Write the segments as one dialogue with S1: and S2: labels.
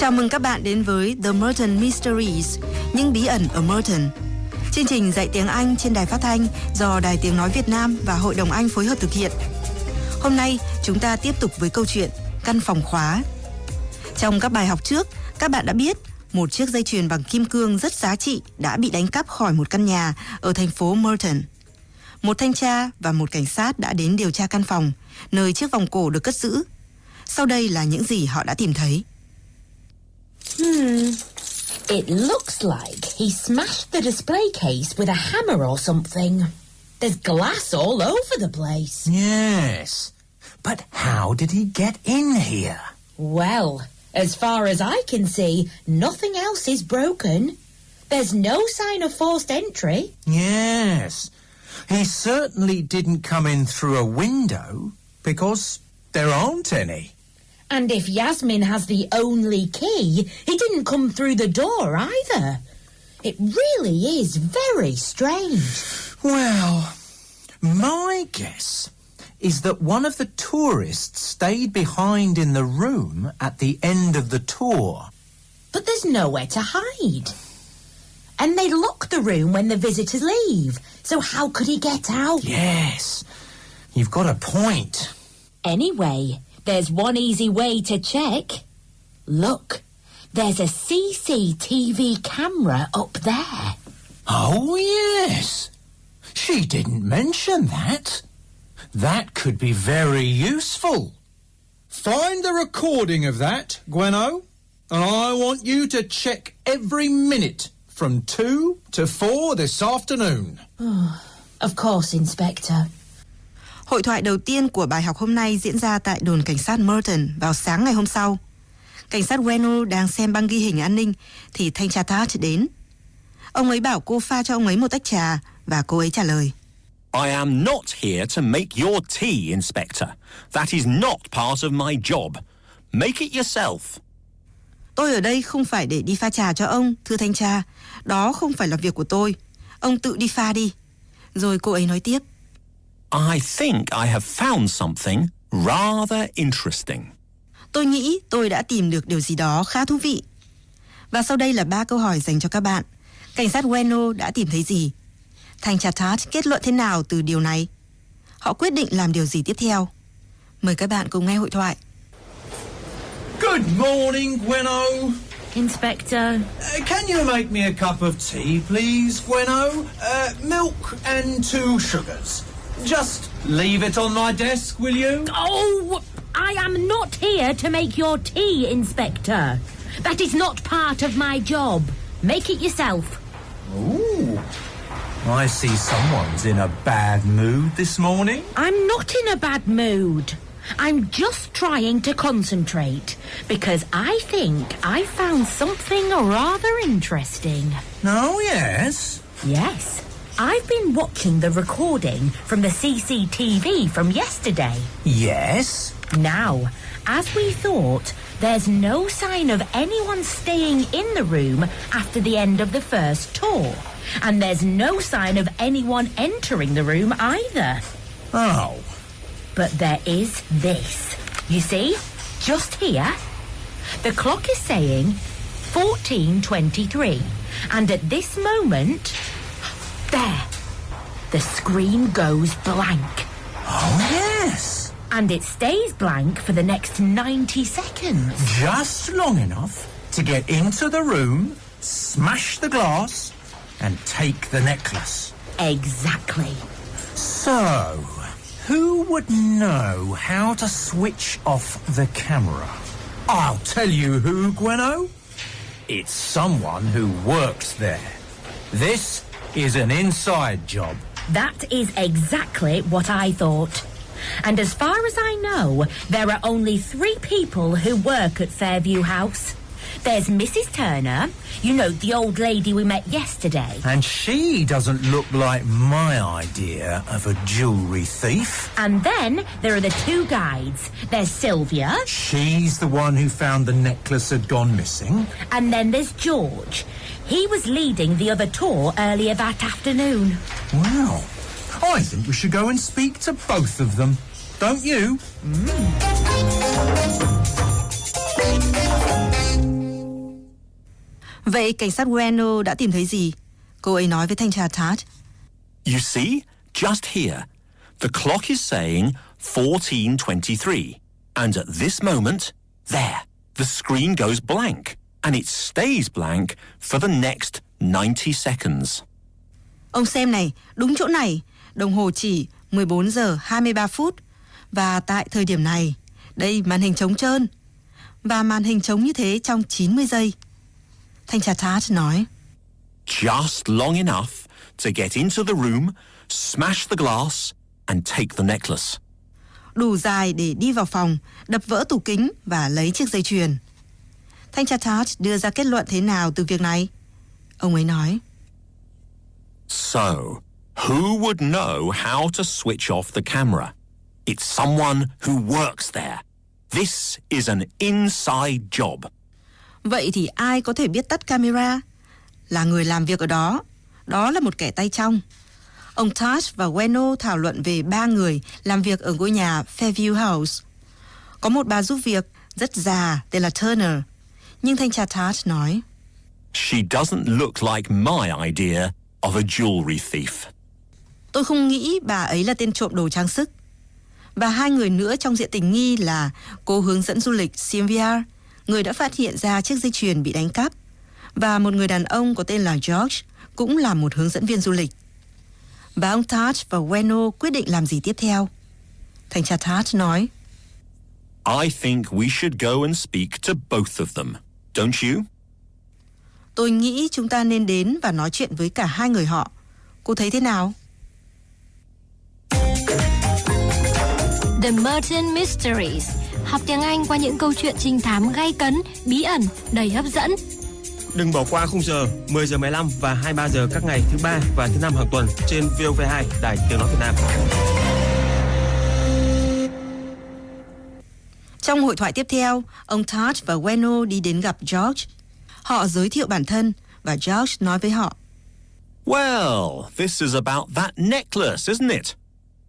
S1: Chào mừng các bạn đến với The Merton Mysteries, những bí ẩn ở Merton. Chương trình dạy tiếng Anh trên đài phát thanh do Đài Tiếng Nói Việt Nam và Hội đồng Anh phối hợp thực hiện. Hôm nay chúng ta tiếp tục với câu chuyện căn phòng khóa. Trong các bài học trước, các bạn đã biết một chiếc dây chuyền bằng kim cương rất giá trị đã bị đánh cắp khỏi một căn nhà ở thành phố Merton. Một thanh tra và một cảnh sát đã đến điều tra căn phòng, nơi chiếc vòng cổ được cất giữ. Sau đây là những gì họ đã tìm thấy.
S2: It looks like he smashed the display case with a hammer or something. There's glass all over the place.
S3: Yes, but how did he get in here?
S2: Well, as far as I can see, nothing else is broken. There's no sign of forced entry.
S3: Yes, he certainly didn't come in through a window because there aren't any.
S2: And if Yasmin has the only key, he didn't come through the door either. It really is very strange.
S3: Well, my guess is that one of the tourists stayed behind in the room at the end of the tour.
S2: But there's nowhere to hide. And they lock the room when the visitors leave, so how could he get out?
S3: Yes, you've got a point.
S2: Anyway, there's one easy way to check. Look, there's a CCTV camera up there.
S3: Oh, yes. She didn't mention that. That could be very useful. Find the recording of that, Gweno, and I want you to check every minute from 2 to 4 this afternoon.
S2: Of course, Inspector.
S1: Hội thoại đầu tiên của bài học hôm nay diễn ra tại đồn cảnh sát Merton vào sáng ngày hôm sau. Cảnh sát Reno đang xem băng ghi hình an ninh thì thanh tra Tart đến. Ông ấy bảo cô pha cho ông ấy một tách trà và cô ấy trả lời.
S4: I am not here to make your tea, Inspector. That is not part of my job. Make it yourself.
S1: Tôi ở đây không phải để đi pha trà cho ông, thưa thanh tra. Đó không phải là việc của tôi. Ông tự đi pha đi. Rồi cô ấy nói tiếp.
S4: I think I have found something rather interesting.
S1: Tôi nghĩ tôi đã tìm được điều gì đó khá thú vị. Và sau đây là 3 câu hỏi dành cho các bạn. Cảnh sát Reno đã tìm thấy gì? Thanh tra Tart kết luận thế nào từ điều này? Họ quyết định làm điều gì tiếp theo? Mời các bạn cùng nghe hội thoại.
S3: Good morning, Gweno.
S2: Inspector.
S3: Can you make me a cup of tea, please, Gweno? Milk and 2 sugars. Just leave it on my desk, will you?
S2: Oh, I am not here to make your tea, Inspector. That is not part of my job. Make it yourself.
S3: Ooh. I see someone's in a bad mood this morning.
S2: I'm not in a bad mood. I'm just trying to concentrate because I think I found something rather interesting.
S3: Oh, yes?
S2: Yes. I've been watching the recording from the CCTV from yesterday.
S3: Yes?
S2: Now, as we thought, there's no sign of anyone staying in the room after the end of the first tour. And there's no sign of anyone entering the room either.
S3: Oh.
S2: But there is this. You see? Just here. The clock is saying 14:23. And at this moment... There. The screen goes blank.
S3: Oh, yes.
S2: And it stays blank for the next 90 seconds.
S3: Just long enough to get into the room, smash the glass, and take the necklace.
S2: Exactly.
S3: So, who would know how to switch off the camera? I'll tell you who, Gweno. It's someone who works there. This is an inside job.
S2: That is exactly what I thought. And as far as I know, there are only 3 people who work at Fairview House. There's Mrs. Turner, you know, the old lady we met yesterday.
S3: And she doesn't look like my idea of a jewellery thief.
S2: And then there are the 2 guides. There's Sylvia.
S3: She's the one who found the necklace had gone missing.
S2: And then there's George. He was leading the other tour earlier that afternoon.
S3: Well, I think we should go and speak to both of them. Don't you?
S1: Vậy cảnh sát Bueno đã tìm thấy gì? Cô ấy nói với thanh tra Tad.
S4: You see, just here, the clock is saying 14:23, and at this moment, there, the screen goes blank, and it stays blank for the next 90 seconds.
S1: Ông xem này, đúng chỗ này, đồng hồ chỉ 14 giờ 23 phút. Và tại thời điểm này, đây màn hình trống trơn. Và màn hình trống như thế trong 90 giây. Thanh tra Tad nói.
S4: Just long enough to get into the room, smash the glass, and take the necklace.
S1: Đủ dài để đi vào phòng, đập vỡ tủ kính và lấy chiếc dây chuyền. Thanh tra Tad đưa ra kết luận thế nào từ việc này? Ông ấy nói.
S4: So, who would know how to switch off the camera? It's someone who works there. This is an inside job.
S1: Vậy thì ai có thể biết tắt camera? Là người làm việc ở đó. Đó là một kẻ tay trong. Ông Tad và Bueno thảo luận về 3 người làm việc ở ngôi nhà Fairview House. Có một bà giúp việc rất già tên là Turner. Nhưng thanh tra Tad nói.
S4: She doesn't look like my idea of a jewelry thief.
S1: Tôi không nghĩ bà ấy là tên trộm đồ trang sức. Và 2 người nữa trong diện tình nghi là cô hướng dẫn du lịch Sylvia, người đã phát hiện ra chiếc dây chuyền bị đánh cắp, và một người đàn ông có tên là George, cũng là một hướng dẫn viên du lịch. Và ông Tad và Bueno quyết định làm gì tiếp theo. Thanh tra Tad nói.
S4: I think we should go and speak to both of them, don't you?
S1: Tôi nghĩ chúng ta nên đến và nói chuyện với cả 2 người họ. Cô thấy thế nào?
S5: The Merton Mysteries. Học tiếng Anh qua những câu chuyện trinh thám gay cấn, bí ẩn, đầy hấp dẫn.
S6: Đừng bỏ qua khung giờ 10 giờ 15 và 23 giờ các ngày thứ 3 và thứ 5 hàng tuần trên VOV2, Đài Tiếng nói Việt Nam.
S1: Trong hội thoại tiếp theo, ông Tad và Bueno đi đến gặp George. Họ giới thiệu bản thân và George nói với họ.
S4: Well, this is about that necklace, isn't it?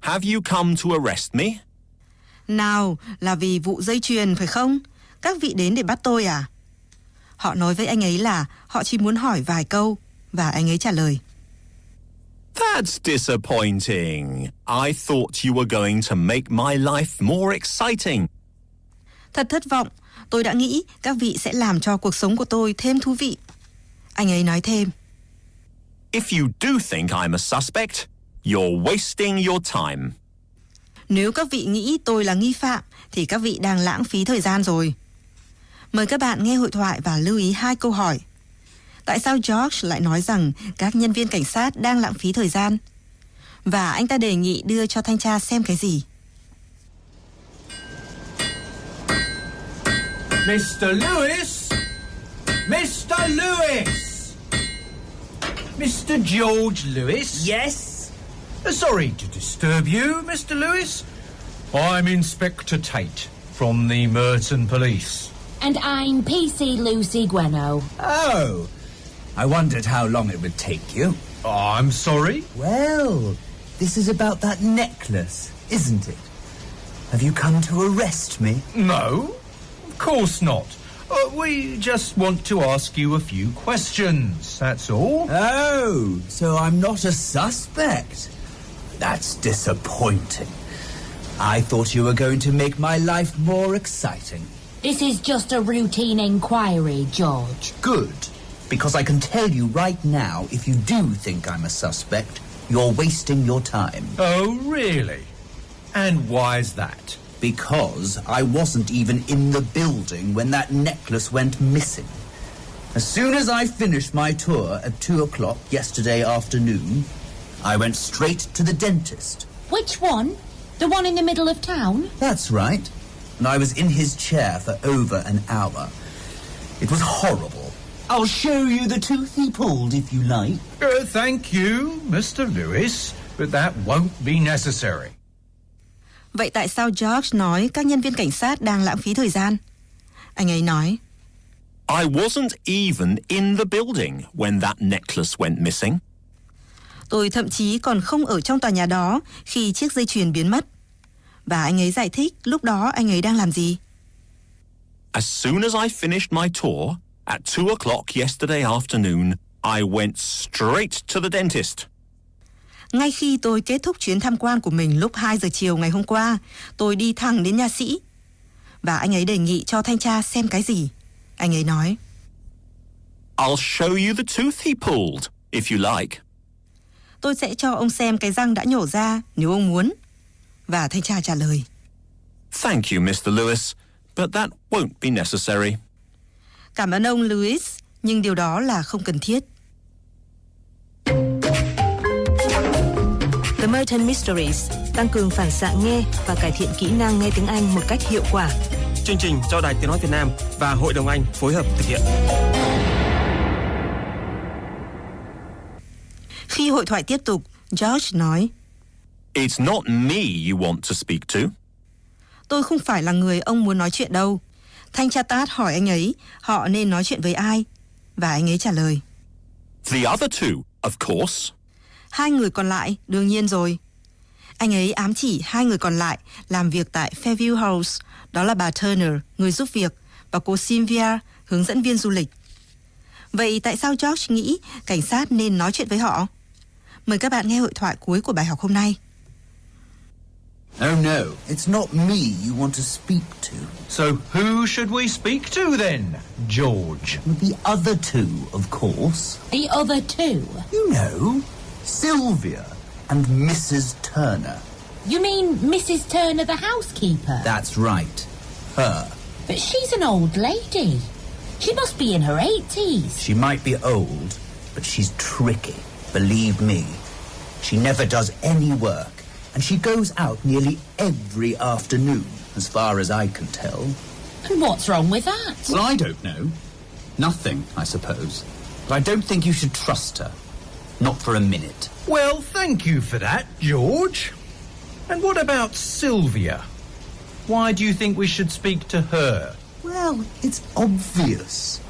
S4: Have you come to arrest me?
S1: Nào, là vì vụ dây chuyền phải không? Các vị đến để bắt tôi à? Họ nói với anh ấy là họ chỉ muốn hỏi vài câu, và anh ấy trả lời.
S4: That's disappointing. I thought you were going to make my life more exciting.
S1: Thật thất vọng, tôi đã nghĩ các vị sẽ làm cho cuộc sống của tôi thêm thú vị. Anh ấy nói thêm.
S4: If you do think I'm a suspect, you're wasting your time.
S1: Nếu các vị nghĩ tôi là nghi phạm, thì các vị đang lãng phí thời gian rồi. Mời các bạn nghe hội thoại và lưu ý 2 câu hỏi. Tại sao George lại nói rằng các nhân viên cảnh sát đang lãng phí thời gian? Và anh ta đề nghị đưa cho thanh tra xem cái gì?
S3: Mr. Lewis! Mr. Lewis! Mr. George Lewis?
S6: Yes.
S3: Sorry to disturb you, Mr. Lewis. I'm Inspector Tate from the Merton Police.
S2: And I'm PC Lucy Gweno.
S7: Oh, I wondered how long it would take you.
S3: I'm sorry?
S7: Well, this is about that necklace, isn't it? Have you come to arrest me?
S3: No, of course not. We just want to ask you a few questions, that's all.
S7: Oh, so I'm not a suspect. That's disappointing. I thought you were going to make my life more exciting.
S2: This is just a routine inquiry, George.
S7: Good, because I can tell you right now, if you do think I'm a suspect, you're wasting your time.
S3: Oh, really? And why's that?
S7: Because I wasn't even in the building when that necklace went missing. As soon as I finished my tour at 2 o'clock yesterday afternoon, I went straight to the dentist.
S2: Which one? The one in the middle of town?
S7: That's right. And I was in his chair for over an hour. It was horrible. I'll show you the tooth he pulled if you like.
S3: Thank you, Mr. Lewis, but that won't be necessary.
S1: Vậy tại sao George nói các nhân viên cảnh sát đang lãng phí thời gian? Anh ấy nói.
S4: I wasn't even in the building when that necklace went missing.
S1: Tôi thậm chí còn không ở trong tòa nhà đó khi chiếc dây chuyền biến mất. Và anh ấy giải thích lúc đó anh ấy đang làm gì.
S4: As soon as I finished my tour, At 2 o'clock yesterday afternoon, I went straight to the dentist.
S1: Ngay khi tôi kết thúc chuyến tham quan của mình lúc 2 giờ chiều ngày hôm qua, tôi đi thẳng đến nha sĩ. Và anh ấy đề nghị cho thanh tra xem cái gì. Anh ấy nói,
S4: I'll show you the tooth he pulled, if you like.
S1: tôi sẽ cho ông xem cái răng đã nhổ ra nếu ông muốn. Và thanh tra trả lời,
S4: Thank you, Mr. Lewis, but that won't be necessary.
S1: cảm ơn ông Lewis, nhưng điều đó là không cần thiết. The Merton Mysteries tăng cường phản xạ nghe và cải thiện kỹ năng nghe tiếng Anh một cách hiệu quả.
S6: Chương trình do Đài Tiếng nói Việt Nam và Hội đồng Anh phối hợp thực hiện.
S1: Khi hội thoại tiếp tục, George nói,
S4: It's not me you want to speak to.
S1: tôi không phải là người ông muốn nói chuyện đâu. Thanh tra Tát hỏi anh ấy họ nên nói chuyện với ai. Và anh ấy trả lời,
S4: The other two, of course.
S1: 2 người còn lại, đương nhiên rồi. Anh ấy ám chỉ 2 người còn lại làm việc tại Fairview House, đó là bà Turner, người giúp việc, và cô Sylvia, hướng dẫn viên du lịch. Vậy tại sao George nghĩ cảnh sát nên nói chuyện với họ? Mời các bạn nghe hội thoại cuối của bài học hôm nay.
S7: Oh no, it's not me you want to speak to.
S3: So who should we speak to then, George?
S7: The other two, of course.
S2: The other two?
S7: You know, Sylvia and Mrs. Turner.
S2: You mean Mrs. Turner, the housekeeper?
S7: That's right. Her.
S2: But she's an old lady. She must be in her 80s.
S7: She might be old, but she's tricky. Believe me. She never does any work, and she goes out nearly every afternoon, as far as I can tell.
S2: And what's wrong with that?
S7: Well, I don't know. Nothing, I suppose. But I don't think you should trust her. Not for a minute.
S3: Well, thank you for that, George. And what about Sylvia? Why do you think we should speak to her?
S7: Well, it's obvious.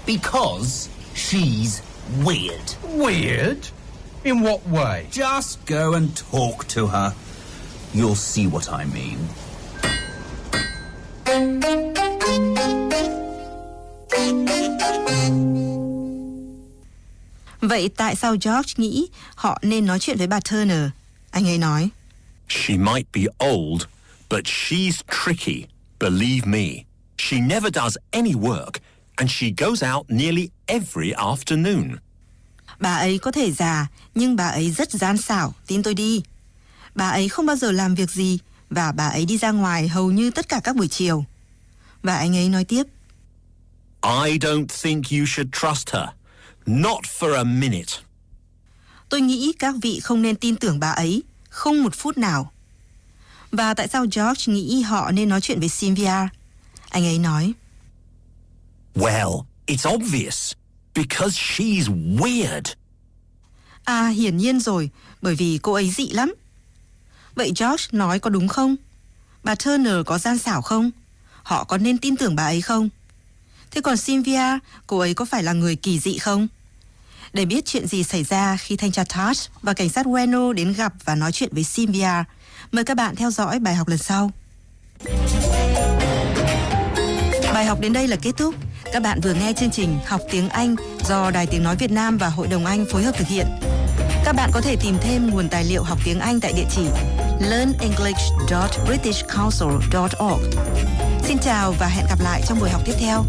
S7: Because she's weird.
S3: Weird? In what way?
S7: Just go and talk to her. You'll see what I mean.
S1: Vậy tại sao George nghĩ họ nên nói chuyện với bà Turner? Anh ấy nói,
S4: She might be old, but she's tricky. Believe me. She never does any work, and she goes out nearly every afternoon.
S1: bà ấy có thể già, nhưng bà ấy rất gian xảo, tin tôi đi. Bà ấy không bao giờ làm việc gì, và bà ấy đi ra ngoài hầu như tất cả các buổi chiều. Và anh ấy nói tiếp,
S4: I don't think you should trust her. Not for a minute.
S1: tôi nghĩ các vị không nên tin tưởng bà ấy, không một phút nào. Và tại sao George nghĩ họ nên nói chuyện với Sylvia? Anh ấy nói,
S4: Well, it's obvious. Because she's weird.
S1: à, hiển nhiên rồi, bởi vì cô ấy dị lắm. Vậy George nói có đúng không? Bà Turner có gian xảo không? Họ có nên tin tưởng bà ấy không? Thế còn Sylvia, cô ấy có phải là người kỳ dị không? Để biết chuyện gì xảy ra khi thanh tra Todd và cảnh sát Weno đến gặp và nói chuyện với Sylvia, mời các bạn theo dõi bài học lần sau. Bài học đến đây là kết thúc. Các bạn vừa nghe chương trình Học tiếng Anh do Đài Tiếng nói Việt Nam và Hội đồng Anh phối hợp thực hiện. Các bạn có thể tìm thêm nguồn tài liệu học tiếng Anh tại địa chỉ learnenglish.britishcouncil.org. Xin chào và hẹn gặp lại trong buổi học tiếp theo.